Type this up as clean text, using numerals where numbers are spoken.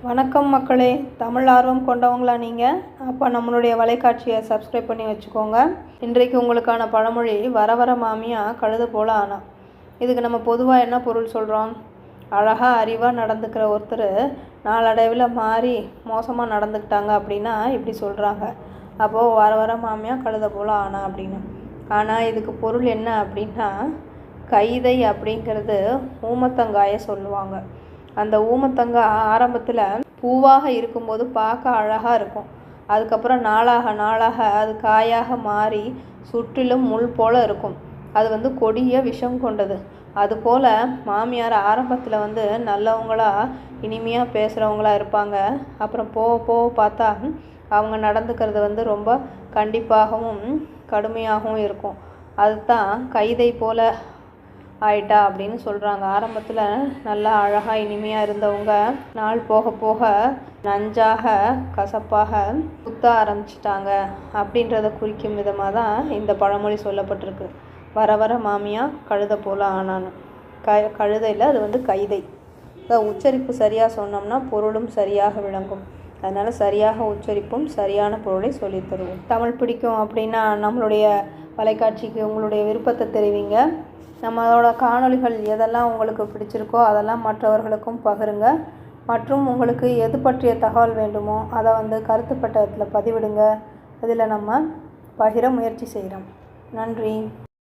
வணக்கம் மக்களே, தமிழ் ஆர்வம் கொண்டவங்களா நீங்கள்? அப்போ நம்மளுடைய வலைக்காட்சியை சப்ஸ்கிரைப் பண்ணி வச்சுக்கோங்க. இன்றைக்கு உங்களுக்கான பழமொழி, வர வர மாமியா கழுத போல் ஆனா. இதுக்கு நம்ம பொதுவாக என்ன பொருள் சொல்கிறோம்? அழகாக அறிவாக நடந்துக்கிற ஒருத்தர் நாளடைவில் மாறி மோசமாக நடந்துக்கிட்டாங்க அப்படின்னா இப்படி சொல்கிறாங்க. அப்போது வர வர மாமியா கழுத போல் ஆனா அப்படின்னு. ஆனால் இதுக்கு பொருள் என்ன அப்படின்னா, கைதை அப்படிங்கிறது ஊமத்தங்காயை சொல்லுவாங்க. அந்த ஊமத்தங்காய் ஆரம்பத்தில் பூவாக இருக்கும்போது பார்க்க அழகாக இருக்கும். அதுக்கப்புறம் நாளாக நாளாக அது காயாக மாறி சுற்றிலும் முள் போல் இருக்கும். அது கொடிய விஷம் கொண்டது. அதுபோல் மாமியார் ஆரம்பத்தில் நல்லவங்களா இனிமையாக பேசுகிறவங்களா இருப்பாங்க. அப்புறம் போக போக பார்த்தா அவங்க நடந்துக்கிறது ரொம்ப கண்டிப்பாகவும் கடுமையாகவும் இருக்கும். அதுதான் கைதை போல் ஆயிட்டா அப்படின்னு சொல்கிறாங்க. ஆரம்பத்தில் நல்லா அழகாக இனிமையாக இருந்தவங்க நாள் போக போக நஞ்சாக கசப்பாக குத்த ஆரம்பிச்சிட்டாங்க அப்படின்றத குறிக்கும் விதமாக தான் இந்த பழமொழி சொல்லப்பட்டிருக்கு. வர வர மாமியா கழுத போல் ஆனான்னு. கழுதையில் அது கைதை. உச்சரிப்பு சரியாக சொன்னோம்னா பொருளும் சரியாக விளங்கும். அதனால் சரியாக உச்சரிப்பும் சரியான பொருளை சொல்லித் தருவோம். தமிழ் பிடிக்கும் அப்படின்னா நம்மளுடைய வலைக்காட்சிக்கு உங்களுடைய விருப்பத்தை தெரிவிங்க. நம்மளோட காணொளிகள் எதெல்லாம் உங்களுக்கு பிடிச்சிருக்கோ அதெல்லாம் மற்றவர்களுக்கும் பகிருங்க. மற்றும் உங்களுக்கு எது பற்றிய தகவல் வேண்டுமோ அதை கருத்து பட்டகத்தில் பதிவிடுங்க. அதில் நம்ம பகிர முயற்சி செய்கிறோம். நன்றி.